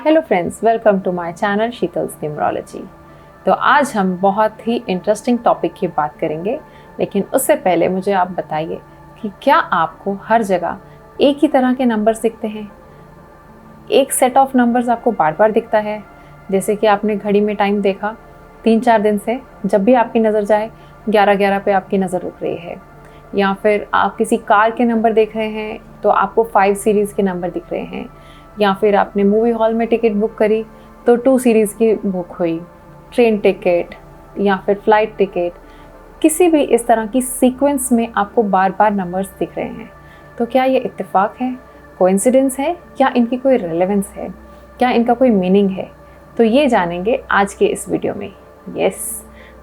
Hello friends, welcome to my channel Sheetal's numerology. तो आज हम बहुत ही इंटरेस्टिंग टॉपिक की बात करेंगे, लेकिन उससे पहले मुझे आप बताइए कि क्या आपको हर जगह एक ही तरह के नंबर्स दिखते हैं? एक सेट ऑफ नंबर्स आपको बार बार दिखता है? जैसे कि आपने घड़ी में टाइम देखा 3-4 दिन से, जब भी आपकी नज़र जाए 11-11 पे आपकी नज़र रुक रही है, या फिर आप किसी कार के नंबर देख रहे हैं तो आपको 5 सीरीज़ के नंबर दिख रहे हैं, या फिर आपने मूवी हॉल में टिकट बुक करी तो 2 सीरीज़ की बुक हुई, ट्रेन टिकट या फिर फ्लाइट टिकट, किसी भी इस तरह की सीक्वेंस में आपको बार बार नंबर्स दिख रहे हैं। तो क्या ये इत्तेफाक है, कोइंसिडेंस है, या इनकी कोई रेलेवेंस है, क्या इनका कोई मीनिंग है? तो ये जानेंगे आज के इस वीडियो में।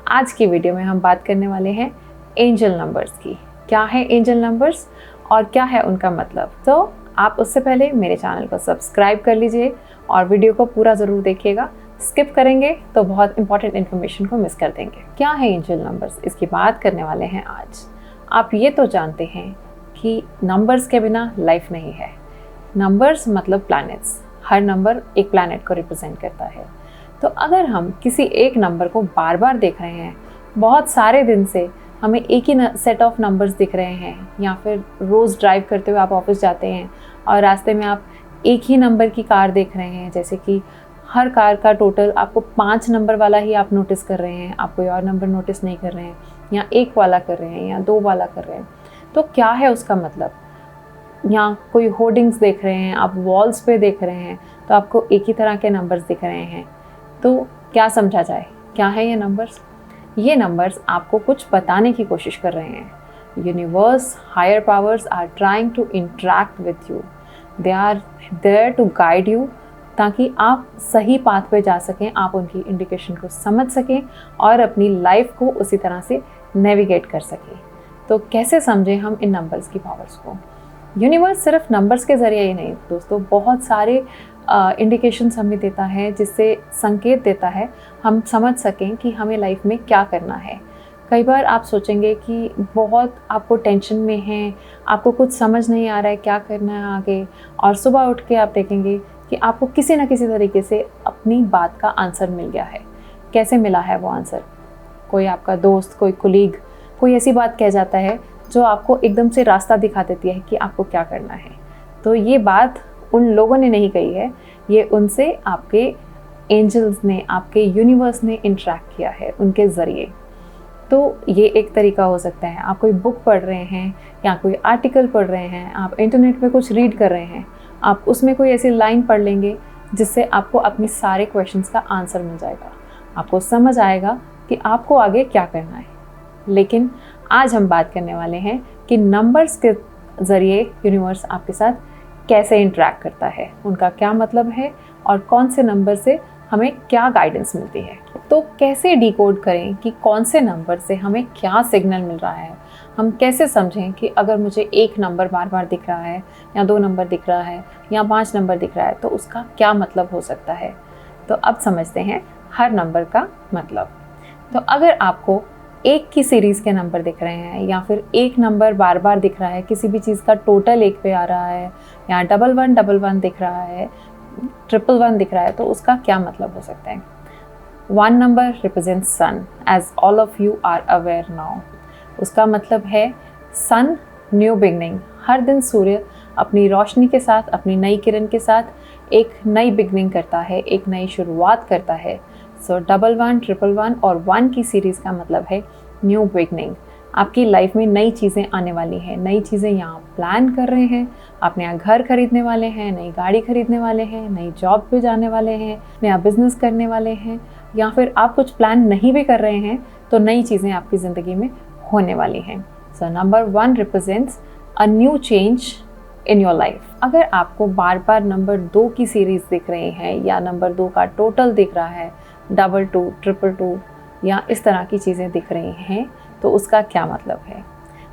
आज की वीडियो में हम बात करने वाले हैं एंजल नंबर्स की। क्या है एंजल नंबर्स और क्या है उनका मतलब? तो आप उससे पहले मेरे चैनल को सब्सक्राइब कर लीजिए और वीडियो को पूरा ज़रूर देखिएगा। स्किप करेंगे तो बहुत इंपॉर्टेंट इन्फॉर्मेशन को मिस कर देंगे। क्या है एंजल नंबर्स, इसकी बात करने वाले हैं आज। आप ये तो जानते हैं कि नंबर्स के बिना लाइफ नहीं है। नंबर्स मतलब प्लैनेट्स, हर नंबर एक प्लैनेट को रिप्रेजेंट करता है। तो अगर हम किसी एक नंबर को बार बार देख रहे हैं, बहुत सारे दिन से हमें एक ही सेट ऑफ नंबर्स दिख रहे हैं, या फिर रोज़ ड्राइव करते हुए आप ऑफिस जाते हैं और रास्ते में आप एक ही नंबर की कार देख रहे हैं, जैसे कि हर कार का टोटल आपको 5 नंबर वाला ही आप नोटिस कर रहे हैं, आप कोई और नंबर नोटिस नहीं कर रहे हैं, या 1 वाला कर रहे हैं या 2 वाला कर रहे हैं, तो क्या है उसका मतलब? या कोई होर्डिंग्स देख रहे हैं, आप वॉल्स पे देख रहे हैं तो आपको एक ही तरह के नंबर्स दिख रहे हैं, तो क्या समझा जाए? क्या है ये नंबर्स? ये नंबर्स आपको कुछ बताने की कोशिश कर रहे हैं। Universe, higher powers are trying to interact with you, they are there to guide you, ताकि आप सही पाथ पे जा सकें, आप उनकी इंडिकेशन को समझ सकें और अपनी लाइफ को उसी तरह से नेविगेट कर सकें। तो कैसे समझें हम इन नंबर्स की पावर्स को? यूनिवर्स सिर्फ नंबर्स के ज़रिए ही नहीं दोस्तों, बहुत सारे इंडिकेशंस हमें देता है, जिससे संकेत देता है हम समझ सकें कि हमें लाइफ में क्या करना है। कई बार आप सोचेंगे कि बहुत आपको टेंशन में हैं, आपको कुछ समझ नहीं आ रहा है क्या करना है आगे, और सुबह उठ के आप देखेंगे कि आपको किसी न किसी तरीके से अपनी बात का आंसर मिल गया है। कैसे मिला है वो आंसर? कोई आपका दोस्त, कोई कुलीग, कोई ऐसी बात कह जाता है जो आपको एकदम से रास्ता दिखा देती है कि आपको क्या करना है। तो ये बात उन लोगों ने नहीं कही है, ये उनसे आपके एंजल्स ने, आपके यूनिवर्स ने इंटरैक्ट किया है उनके ज़रिए। तो ये एक तरीका हो सकता है। आप कोई बुक पढ़ रहे हैं या कोई आर्टिकल पढ़ रहे हैं, आप इंटरनेट पे कुछ रीड कर रहे हैं, आप उसमें कोई ऐसी लाइन पढ़ लेंगे जिससे आपको अपनी सारे क्वेश्चंस का आंसर मिल जाएगा, आपको समझ आएगा कि आपको आगे क्या करना है। लेकिन आज हम बात करने वाले हैं कि नंबर्स के ज़रिए यूनिवर्स आपके साथ कैसे इंटरैक्ट करता है, उनका क्या मतलब है और कौन से नंबर से हमें क्या गाइडेंस मिलती है। तो कैसे डिकोड करें कि कौन से नंबर से हमें क्या सिग्नल मिल रहा है? हम कैसे समझें कि अगर मुझे 1 नंबर बार बार दिख रहा है, या 2 नंबर दिख रहा है, या 5 नंबर दिख रहा है, तो उसका क्या मतलब हो सकता है? तो अब समझते हैं हर नंबर का मतलब। तो अगर आपको एक की सीरीज़ के नंबर दिख रहे हैं, या फिर एक नंबर बार बार दिख रहा है, किसी भी चीज़ का टोटल 1 पे आ रहा है, या 1111 दिख रहा है, 111 दिख रहा है, तो उसका क्या मतलब हो सकता है? 1 number represents sun, as all of you are aware now. उसका मतलब है सन, न्यू बिगनिंग। हर दिन सूर्य अपनी रोशनी के साथ, अपनी नई किरण के साथ एक नई बिगनिंग करता है, एक नई शुरुआत करता है। सो 11, 111 और 1 की सीरीज़ का मतलब है न्यू बिगनिंग। आपकी लाइफ में नई चीज़ें आने वाली हैं, नई चीज़ें यहाँ प्लान कर रहे हैं, आप नया घर खरीदने वाले हैं, नई गाड़ी खरीदने वाले हैं, नई जॉब पे जाने वाले हैं, नया बिजनेस करने वाले हैं, या फिर आप कुछ प्लान नहीं भी कर रहे हैं तो नई चीज़ें आपकी ज़िंदगी में होने वाली हैं। So number 1 represents a new change in your life. अगर आपको बार बार नंबर 2 की सीरीज़ दिख रही है, या नंबर 2 का टोटल दिख रहा है, 22, 222 या इस तरह की चीज़ें दिख रही हैं, तो उसका क्या मतलब है?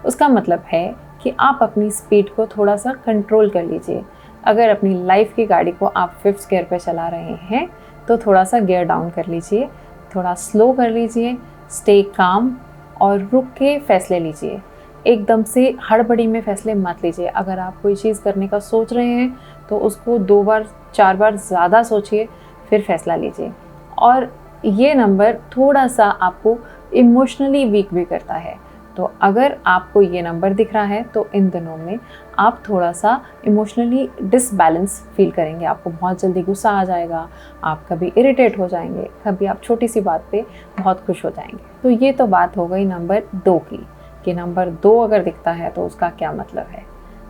उसका मतलब है कि आप अपनी स्पीड को थोड़ा सा कंट्रोल कर लीजिए। अगर अपनी लाइफ की गाड़ी को आप 5th गियर पे चला रहे हैं तो थोड़ा सा गियर डाउन कर लीजिए, थोड़ा स्लो कर लीजिए, स्टे काम और रुक के फैसले लीजिए। एकदम से हड़बड़ी में फैसले मत लीजिए। अगर आप कोई चीज़ करने का सोच रहे हैं तो उसको 2 बार 4 बार ज़्यादा सोचिए, फिर फैसला लीजिए। और ये नंबर थोड़ा सा आपको इमोशनली वीक भी करता है। तो अगर आपको ये नंबर दिख रहा है तो इन दिनों में आप थोड़ा सा इमोशनली डिसबैलेंस फील करेंगे। आपको बहुत जल्दी गुस्सा आ जाएगा, आप कभी इरिटेट हो जाएंगे, कभी आप छोटी सी बात पे बहुत खुश हो जाएंगे। तो ये तो बात हो गई नंबर 2 की, कि नंबर 2 अगर दिखता है तो उसका क्या मतलब है।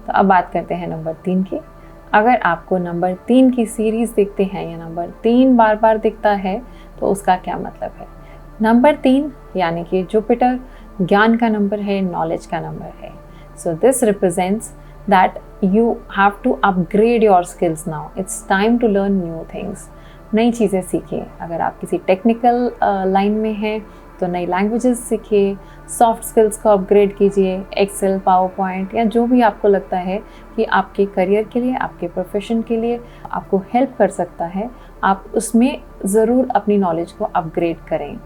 तो अब बात करते हैं नंबर 3 की। अगर आपको नंबर 3 की सीरीज़ दिखते हैं या नंबर 3 बार बार दिखता है तो उसका क्या मतलब है। नंबर 3 यानी कि जुपिटर ज्ञान का नंबर है, नॉलेज का नंबर है। So this represents that you have to upgrade your skills now, it's time to learn new things. नई चीज़ें सीखिए। अगर आप किसी टेक्निकल लाइन में हैं तो नई लैंग्वेजेस सीखिए, सॉफ्ट स्किल्स को अपग्रेड कीजिए, एक्सेल, पावर पॉइंट या जो भी आपको लगता है कि आपके करियर के लिए, आपके प्रोफेशन के लिए आपको हेल्प कर सकता है, आप उसमें ज़रूर अपनी नॉलेज को अपग्रेड करें।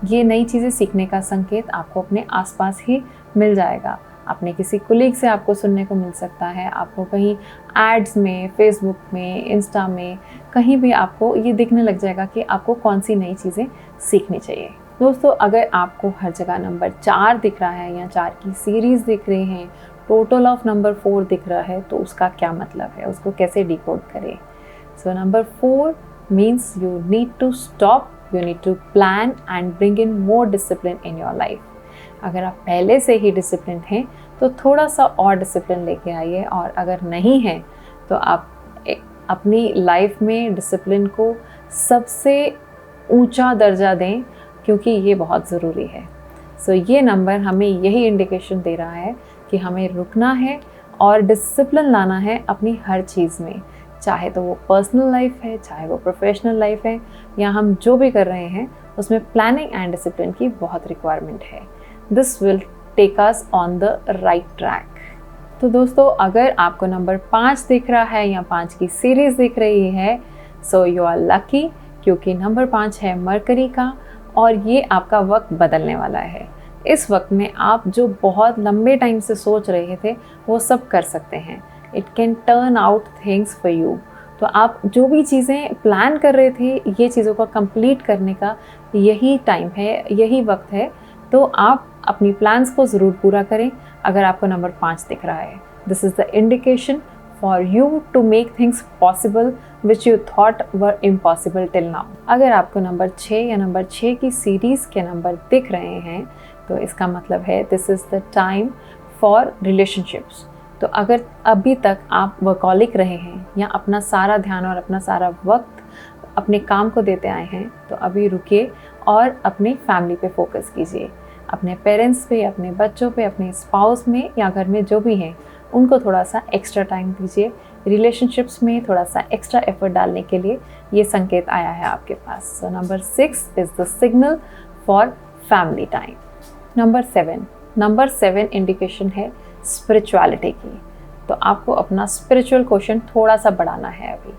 ये नई चीज़ें सीखने का संकेत आपको अपने आसपास ही मिल जाएगा। अपने किसी कुलीग से आपको सुनने को मिल सकता है, आपको कहीं एड्स में, फेसबुक में, इंस्टा में, कहीं भी आपको ये दिखने लग जाएगा कि आपको कौन सी नई चीज़ें सीखनी चाहिए। दोस्तों, अगर आपको हर जगह नंबर 4 दिख रहा है या 4 की सीरीज़ दिख रही हैं, टोटल ऑफ नंबर 4 दिख रहा है, तो उसका क्या मतलब है, उसको कैसे डिकोड करें। So number 4 means you need to stop, you need to plan and bring in more discipline in your life। अगर आप पहले से ही डिसिप्लिन हैं तो थोड़ा सा और डिसिप्लिन लेके आइए, और अगर नहीं है तो आप अपनी लाइफ में डिसिप्लिन को सबसे ऊंचा दर्जा दें, क्योंकि ये बहुत ज़रूरी है। सो ये नंबर हमें यही इंडिकेशन दे रहा है कि हमें रुकना है और डिसिप्लिन लाना है अपनी हर चीज़ में, चाहे तो वो पर्सनल लाइफ है, चाहे वो प्रोफेशनल लाइफ है, या हम जो भी कर रहे हैं उसमें प्लानिंग एंड डिसिप्लिन की बहुत रिक्वायरमेंट है। This will take us on the right track. तो दोस्तों, अगर आपको नंबर 5 दिख रहा है या 5 की सीरीज़ दिख रही है, सो यू आर लकी, क्योंकि नंबर 5 है मरकरी का, और ये आपका वक्त बदलने वाला है। इस वक्त में आप जो बहुत लंबे टाइम से सोच रहे थे वो सब कर सकते हैं। It can turn out things for you. तो आप जो भी चीज़ें प्लान कर रहे थे, ये चीज़ों को कंप्लीट करने का यही टाइम है, यही वक्त है। तो आप अपनी प्लान्स को ज़रूर पूरा करें। अगर आपको नंबर 5 दिख रहा है, this is the indication for you to make things possible which you thought were impossible till now. अगर आपको नंबर 6 या नंबर 6 की सीरीज़ के नंबर दिख रहे हैं तो इसका मतलब है this is the time for relationships. तो अगर अभी तक आप वर्कहॉलिक रहे हैं या अपना सारा ध्यान और अपना सारा वक्त अपने काम को देते आए हैं, तो अभी रुकिए और अपनी फैमिली पे फोकस कीजिए। अपने पेरेंट्स पे, अपने बच्चों पे, अपने स्पाउस में या घर में जो भी हैं उनको थोड़ा सा एक्स्ट्रा टाइम दीजिए। रिलेशनशिप्स में थोड़ा सा एक्स्ट्रा एफर्ट डालने के लिए ये संकेत आया है आपके पास। So number 6 is the signal for family time. Number 7 indication है स्पिरिचुअलिटी की। तो आपको अपना स्पिरिचुअल क्वेश्चन थोड़ा सा बढ़ाना है। अभी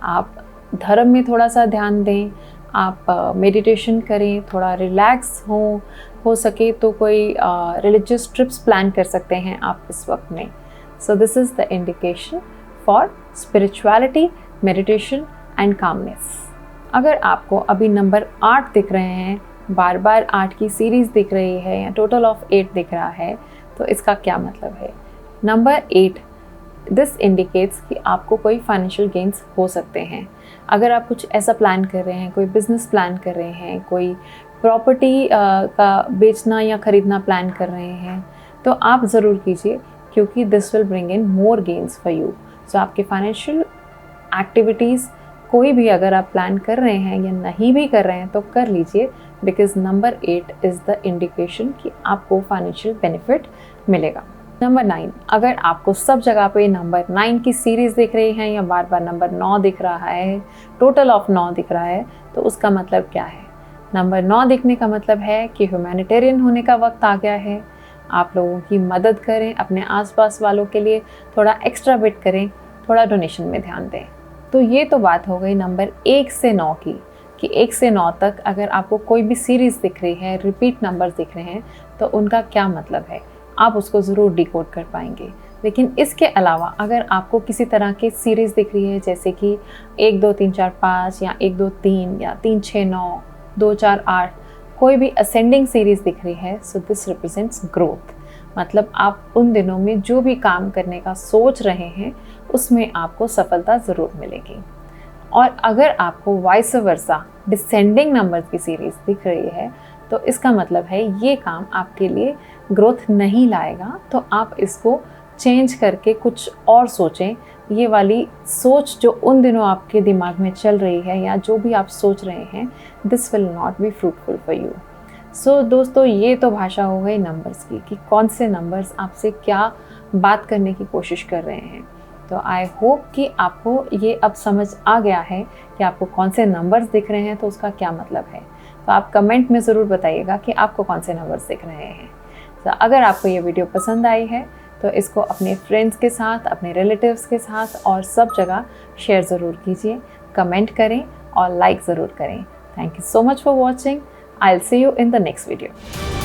आप धर्म में थोड़ा सा ध्यान दें, आप मेडिटेशन करें, थोड़ा रिलैक्स हो सके तो कोई रिलीजियस ट्रिप्स प्लान कर सकते हैं आप इस वक्त में। So this is the indication for spirituality, meditation and calmness. अगर आपको अभी नंबर 8 दिख रहे हैं, बार बार 8 की सीरीज़ दिख रही है या टोटल ऑफ 8 दिख रहा है, तो इसका क्या मतलब है। नंबर 8 दिस इंडिकेट्स कि आपको कोई फाइनेंशियल गेन्स हो सकते हैं। अगर आप कुछ ऐसा प्लान कर रहे हैं, कोई बिजनेस प्लान कर रहे हैं, कोई प्रॉपर्टी का बेचना या ख़रीदना प्लान कर रहे हैं, तो आप ज़रूर कीजिए, क्योंकि this will bring in more gains for you. So आपके फाइनेंशियल एक्टिविटीज़ कोई भी अगर आप प्लान कर रहे हैं या नहीं भी कर रहे हैं तो कर लीजिए, because number 8 is the indication कि आपको फाइनेंशियल बेनिफिट मिलेगा। नंबर 9, अगर आपको सब जगह पे नंबर 9 की सीरीज़ दिख रही है या बार बार नंबर 9 दिख रहा है, टोटल ऑफ 9 दिख रहा है, तो उसका मतलब क्या है। नंबर 9 दिखने का मतलब है कि ह्यूमैनिटेरियन होने का वक्त आ गया है। आप लोगों की मदद करें, अपने आसपास वालों के लिए थोड़ा एक्स्ट्रा बिट करें, थोड़ा डोनेशन में ध्यान दें। तो ये तो बात हो गई नंबर 1 से 9 की, कि 1 से 9 तक अगर आपको कोई भी सीरीज़ दिख रही है, रिपीट नंबर्स दिख रहे हैं, तो उनका क्या मतलब है, आप उसको ज़रूर डिकोड कर पाएंगे। लेकिन इसके अलावा अगर आपको किसी तरह की सीरीज़ दिख रही है, जैसे कि 1 2 3 4 5 या 1 2 3 या 3 6 9 2 4 8, कोई भी असेंडिंग सीरीज़ दिख रही है, सो दिस रिप्रेजेंट्स ग्रोथ। मतलब आप उन दिनों में जो भी काम करने का सोच रहे हैं उसमें आपको सफलता ज़रूर मिलेगी। और अगर आपको वाइस वर्सा डिसेंडिंग नंबर्स की सीरीज़ दिख रही है, तो इसका मतलब है ये काम आपके लिए ग्रोथ नहीं लाएगा, तो आप इसको चेंज करके कुछ और सोचें। ये वाली सोच जो उन दिनों आपके दिमाग में चल रही है या जो भी आप सोच रहे हैं, this will not be fruitful for you. So दोस्तों, ये तो भाषा हो गई नंबर्स की कि कौन से नंबर्स आपसे क्या बात करने की कोशिश कर रहे हैं। तो आई होप कि आपको ये अब समझ आ गया है कि आपको कौन से नंबर्स दिख रहे हैं, तो उसका क्या मतलब है। तो आप कमेंट में ज़रूर बताइएगा कि आपको कौन से नंबर्स दिख रहे हैं। तो अगर आपको ये वीडियो पसंद आई है तो इसको अपने फ्रेंड्स के साथ, अपने रिलेटिव्स के साथ और सब जगह शेयर ज़रूर कीजिए, कमेंट करें और लाइक ज़रूर करें। Thank you so much for watching. I'll see you in the next video.